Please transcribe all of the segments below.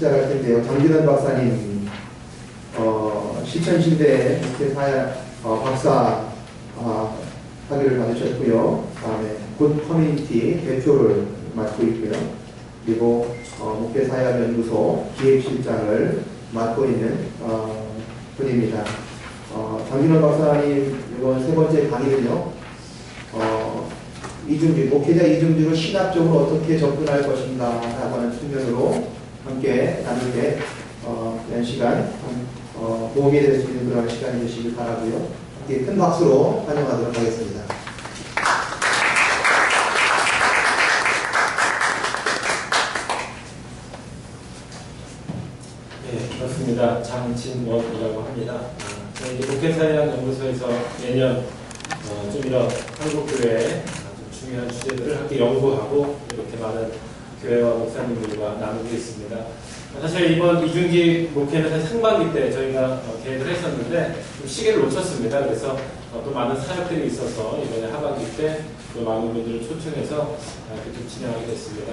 시작할 텐데요. 장진원 박사님, 실천신대 목회사야 박사 학위를 받으셨고요. 다음에 굿 커뮤니티 대표를 맡고 있고요. 그리고 목회사역연구소 기획실장을 맡고 있는 분입니다. 장진원 박사님 이번 세 번째 강의는요. 이중주, 목회자 이중주를 신학적으로 어떻게 접근할 것인가 라고 하는 측면으로 함께 나누게 이런 시간 도움이 될 수 있는 그런 시간이 되시길 바라고요. 함께 큰 박수로 환영하도록 하겠습니다. 네, 그렇습니다. 장진원이라고 합니다. 저희 목회사역연구소에서 매년 좀 이런 한국교회의 중요한 주제들을 함께 연구하고 이렇게 많은 교회와 목사님들과 나누고 있습니다. 사실 이번 이중기 목회는 사실 상반기 때 저희가 계획을 했었는데 좀 시기를 놓쳤습니다. 그래서 또 많은 사역들이 있어서 이번에 하반기 때 또 많은 분들을 초청해서 이렇게 좀 진행하게 됐습니다.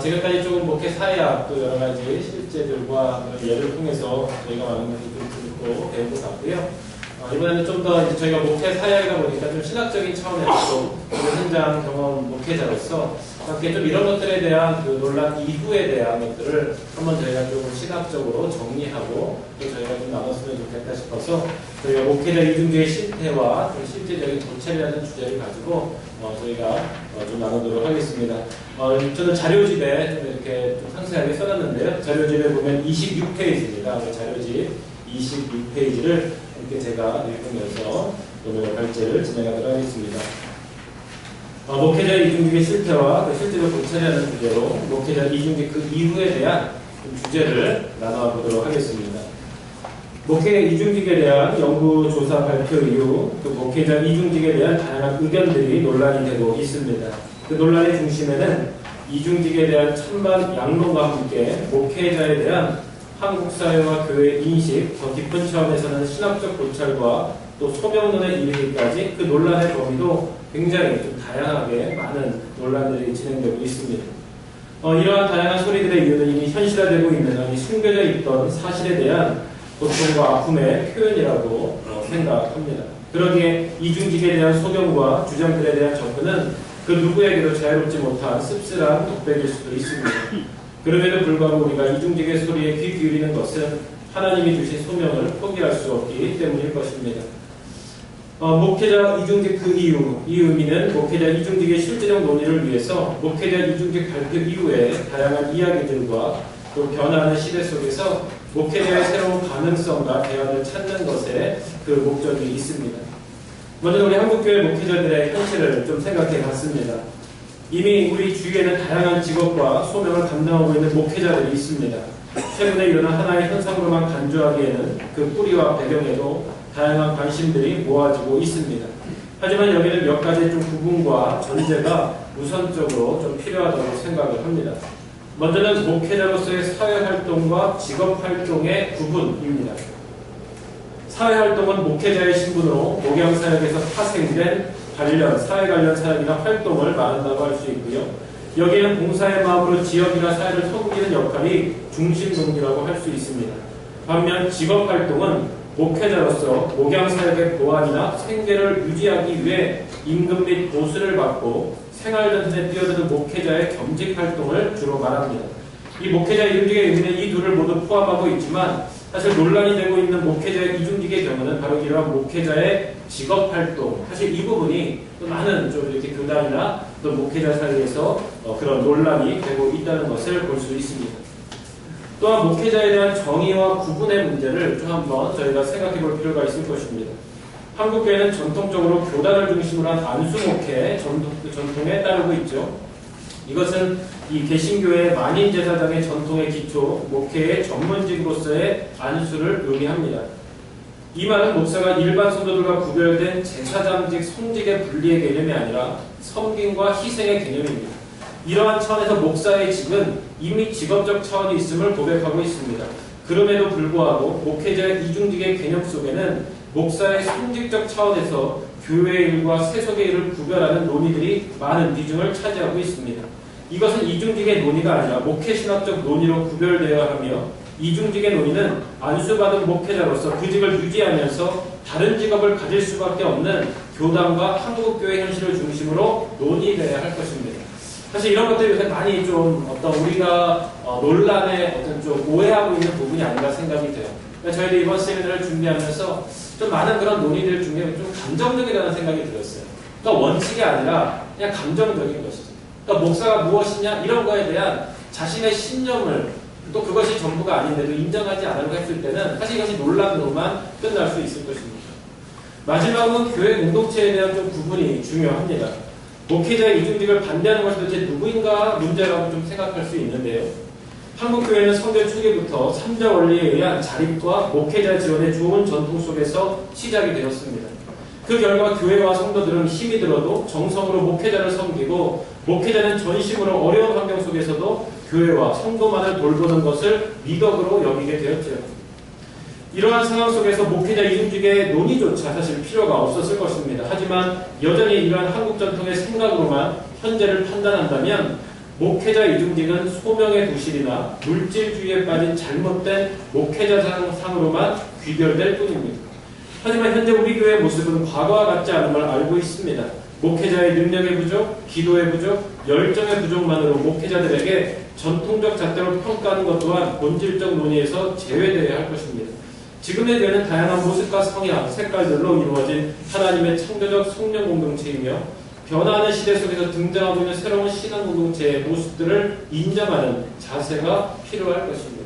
지금까지 조금 목회 사역 또 여러 가지 실제들과 예를 통해서 저희가 많은 것을 좀 듣고 배우고 갔고요. 이번에는 좀 더 저희가 목회 사역이다 보니까 좀 신학적인 차원에서 또 현장 경험 목회자로서 함께 좀 이런 것들에 대한 그 논란 이후에 대한 것들을 한번 저희가 조금 시각적으로 정리하고 또 저희가 좀 나눴으면 좋겠다 싶어서 저희가 목회자 이중주의 실태와 좀 실제적인 도체라는 주제를 가지고 저희가 좀 나누도록 하겠습니다. 저는 자료집에 좀 이렇게 좀 상세하게 써놨는데요. 자료집에 보면 26페이지입니다. 자료집 26페이지를 이렇게 제가 읽으면서 오늘 발제를 진행하도록 하겠습니다. 목회자 이중직의 실태와 그 실제로 도체라는 주제로 목회자 이중직 그 이후에 대한 주제를 나눠보도록 하겠습니다. 목회자 이중직에 대한 연구조사 발표 이후 그 목회자 이중직에 대한 다양한 의견들이 논란이 되고 있습니다. 그 논란의 중심에는 이중직에 대한 찬반 양론과 함께 목회자에 대한 한국 사회와 교회의 인식, 더 깊은 차원에서는 신학적 고찰과 또 소명론에 이르기까지 그 논란의 범위도 굉장히 좀 다양하게 많은 논란들이 진행되고 있습니다. 이러한 다양한 소리들의 이유는 이미 현실화되고 있는 숨겨져 있던 사실에 대한 고통과 아픔의 표현이라고 생각합니다. 그러기에 이중직에 대한 소견과 주장들에 대한 접근은 그 누구에게도 자유롭지 못한 씁쓸한 독백일 수도 있습니다. 그럼에도 불구하고 우리가 이중직의 소리에 귀 기울이는 것은 하나님이 주신 소명을 포기할 수 없기 때문일 것입니다. 목회자 이중직 그 이유, 이 의미는 목회자 이중직의 실제적 논의를 위해서 목회자 이중직 발표 이후에 다양한 이야기들과 또 변화하는 시대 속에서 목회자의 새로운 가능성과 대안을 찾는 것에 그 목적이 있습니다. 먼저 우리 한국교회 목회자들의 현실을 좀 생각해 봤습니다. 이미 우리 주위에는 다양한 직업과 소명을 감당하고 있는 목회자들이 있습니다. 최근에 일어난 하나의 현상으로만 간주하기에는 그 뿌리와 배경에도 다양한 관심들이 모아지고 있습니다. 하지만 여기는 몇 가지 좀 구분과 전제가 우선적으로 좀 필요하다고 생각을 합니다. 먼저는 목회자로서의 사회활동과 직업활동의 구분입니다. 사회활동은 목회자의 신분으로 목양사역에서 파생된 사회 관련 사역이나 활동을 말한다고 할 수 있고요. 여기에는 봉사의 마음으로 지역이나 사회를 섬기는 역할이 중심 동기라고 할 수 있습니다. 반면 직업활동은 목회자로서 목양사역의 보완이나 생계를 유지하기 위해 임금 및 보수를 받고 생활전선에 뛰어드는 목회자의 겸직활동을 주로 말합니다. 이 목회자 이중직의 의미는 이 둘을 모두 포함하고 있지만 사실 논란이 되고 있는 목회자의 이중직의 경우는 바로 이러한 목회자의 직업활동, 사실 이 부분이 또 많은 좀 이렇게 교단이나 또 목회자 사이에서 그런 논란이 되고 있다는 것을 볼 수 있습니다. 또한 목회자에 대한 정의와 구분의 문제를 좀 한번 저희가 생각해 볼 필요가 있을 것입니다. 한국교회는 전통적으로 교단을 중심으로 한 안수목회 전통에 따르고 있죠. 이것은 이 개신교회의 만인제사장의 전통의 기초, 목회의 전문직으로서의 안수를 의미합니다. 이 말은 목사가 일반 성도들과 구별된 제사장직, 성직의 분리의 개념이 아니라 섬김과 희생의 개념입니다. 이러한 차원에서 목사의 직은 이미 직업적 차원이 있음을 고백하고 있습니다. 그럼에도 불구하고 목회자의 이중직의 개념 속에는 목사의 성직적 차원에서 교회의 일과 세속의 일을 구별하는 논의들이 많은 비중을 차지하고 있습니다. 이것은 이중직의 논의가 아니라 목회신학적 논의로 구별되어야 하며 이중직의 논의는 안수받은 목회자로서 그 직을 유지하면서 다른 직업을 가질 수밖에 없는 교단과 한국교회 현실을 중심으로 논의되어야 할 것입니다. 사실 이런 것들이 요새 많이 좀 어떤 우리가 논란의 어떤 좀 오해하고 있는 부분이 아닌가 생각이 돼요. 그러니까 저희도 이번 세미나를 준비하면서 좀 많은 그런 논의들 중에 좀 감정적이라는 생각이 들었어요. 그러니까 원칙이 아니라 그냥 감정적인 것이죠. 그러니까 목사가 무엇이냐 이런 거에 대한 자신의 신념을 또 그것이 전부가 아닌데도 인정하지 않으려고 했을 때는 사실 이것이 논란으로만 끝날 수 있을 것입니다. 마지막은 교회 공동체에 대한 좀 구분이 중요합니다. 목회자의 이중직을 반대하는 것이 도대체 누구인가 문제라고 좀 생각할 수 있는데요. 한국교회는 성경 초기부터 3자 원리에 의한 자립과 목회자 지원의 좋은 전통 속에서 시작이 되었습니다. 그 결과 교회와 성도들은 힘이 들어도 정성으로 목회자를 섬기고 목회자는 전심으로 어려운 환경 속에서도 교회와 성도만을 돌보는 것을 미덕으로 여기게 되었죠. 이러한 상황 속에서 목회자 이중직의 논의조차 사실 필요가 없었을 것입니다. 하지만 여전히 이러한 한국 전통의 생각으로만 현재를 판단한다면 목회자 이중직은 소명의 부실이나 물질주의에 빠진 잘못된 목회자상으로만 귀결될 뿐입니다. 하지만 현재 우리 교회의 모습은 과거와 같지 않은 걸 알고 있습니다. 목회자의 능력의 부족, 기도의 부족, 열정의 부족만으로 목회자들에게 전통적 잣대로 평가하는 것 또한 본질적 논의에서 제외되어야 할 것입니다. 지금의 교회는 다양한 모습과 성향, 색깔들로 이루어진 하나님의 창조적 성령 공동체이며 변화하는 시대 속에서 등장하고 있는 새로운 신앙 공동체의 모습들을 인정하는 자세가 필요할 것입니다.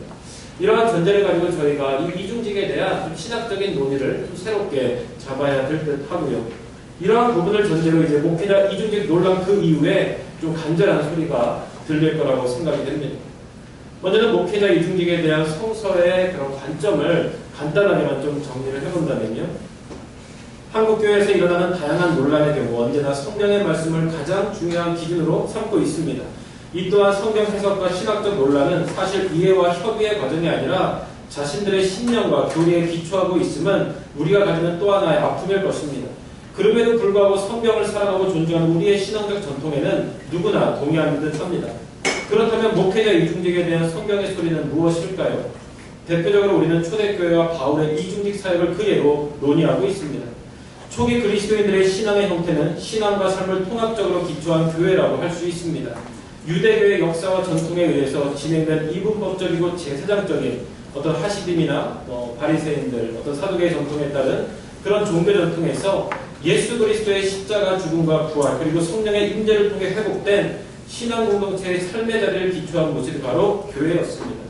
이러한 전제를 가지고 저희가 이 이중직에 대한 좀 신학적인 논의를 좀 새롭게 잡아야 될 듯 하고요. 이러한 부분을 전제로 이제 목회자 이중직 논란 그 이후에 좀 간절한 소리가 들릴 거라고 생각이 됩니다. 먼저는 목회자 이중직에 대한 성서의 그런 관점을 간단하게만 좀 정리를 해본다면요. 한국교회에서 일어나는 다양한 논란의 경우 언제나 성경의 말씀을 가장 중요한 기준으로 삼고 있습니다. 이 또한 성경 해석과 신학적 논란은 사실 이해와 협의의 과정이 아니라 자신들의 신념과 교리에 기초하고 있음은 우리가 가지는 또 하나의 아픔일 것입니다. 그럼에도 불구하고 성경을 사랑하고 존중하는 우리의 신앙적 전통에는 누구나 동의하는 듯합니다. 그렇다면 목회자 이중직에 대한 성경의 소리는 무엇일까요? 대표적으로 우리는 초대교회와 바울의 이중직 사역을 그 예로 논의하고 있습니다. 초기 그리스도인들의 신앙의 형태는 신앙과 삶을 통합적으로 기초한 교회라고 할 수 있습니다. 유대교의 역사와 전통에 의해서 진행된 이분법적이고 제사장적인 어떤 하시딤이나 바리새인들, 어떤 사두개의 전통에 따른 그런 종교 전통에서 예수 그리스도의 십자가 죽음과 부활 그리고 성령의 임재를 통해 회복된 신앙 공동체의 삶의 자리를 기초한 모습이 바로 교회였습니다.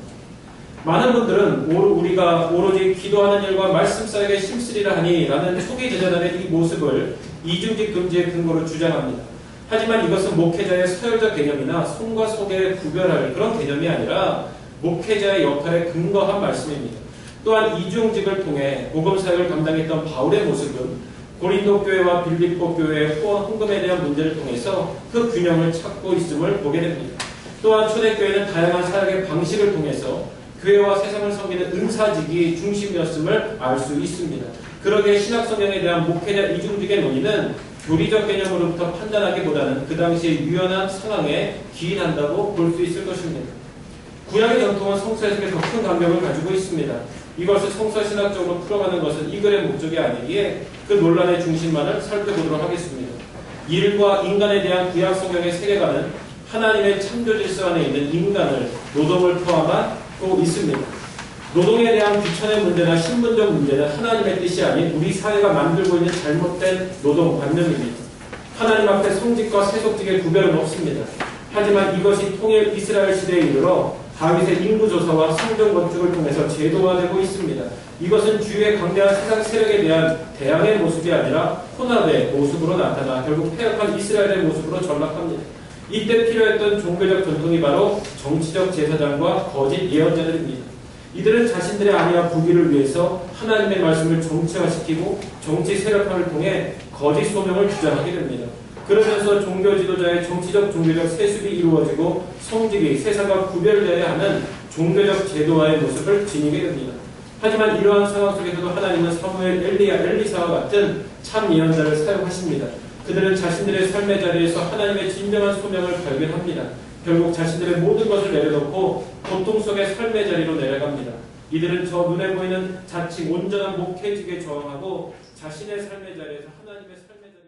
많은 분들은 우리가 오로지 기도하는 일과 말씀 사역에 힘쓰리라 하니 라는 초기 제자단의 이 모습을 이중직 금지의 근거로 주장합니다. 하지만 이것은 목회자의 서열적 개념이나 손과 속에 구별할 그런 개념이 아니라 목회자의 역할에 근거한 말씀입니다. 또한 이중직을 통해 복음 사역을 감당했던 바울의 모습은 고린도 교회와 빌립보 교회의 후원 헌금에 대한 문제를 통해서 그 균형을 찾고 있음을 보게 됩니다. 또한 초대교회는 다양한 사역의 방식을 통해서 교회와 세상을 섬기는 은사직이 중심이었음을 알 수 있습니다. 그러기에 신학성경에 대한 목회자 이중직의 논의는 교리적 개념으로부터 판단하기보다는 그 당시의 유연한 상황에 기인한다고 볼 수 있을 것입니다. 구약의 전통은 성서 해석에 더 큰 감명을 가지고 있습니다. 이것을 성서 신학적으로 풀어가는 것은 이 글의 목적이 아니기에 그 논란의 중심만을 살펴보도록 하겠습니다. 일과 인간에 대한 구약 성경의 세계관은 하나님의 창조 질서 안에 있는 인간을 노동을 포함하고 있습니다. 노동에 대한 귀천의 문제나 신분적 문제는 하나님의 뜻이 아닌 우리 사회가 만들고 있는 잘못된 노동관념입니다. 하나님 앞에 성직과 세속직의 구별은 없습니다. 하지만 이것이 통일 이스라엘 시대에 이르러 다윗의 인구조사와 성전 건축을 통해서 제도화되고 있습니다. 이것은 주의 강대한 세상 세력에 대한 대항의 모습이 아니라 혼합의 모습으로 나타나 결국 폐역한 이스라엘의 모습으로 전락합니다. 이때 필요했던 종교적 전통이 바로 정치적 제사장과 거짓 예언자들입니다. 이들은 자신들의 안위와 부귀를 위해서 하나님의 말씀을 정치화시키고 정치 세력화를 통해 거짓 소명을 주장하게 됩니다. 그러면서 종교 지도자의 정치적 종교적 세습이 이루어지고 성직이 세상과 구별되어야 하는 종교적 제도화의 모습을 지니게 됩니다. 하지만 이러한 상황 속에서도 하나님은 사무엘, 엘리사와 같은 참 예언자를 사용하십니다. 그들은 자신들의 삶의 자리에서 하나님의 진정한 소명을 발견합니다. 결국 자신들의 모든 것을 내려놓고 고통 속의 삶의 자리로 내려갑니다. 이들은 저 눈에 보이는 자칭 온전한 목회직에 저항하고 자신의 삶의 자리에서 하나님의 삶의 자리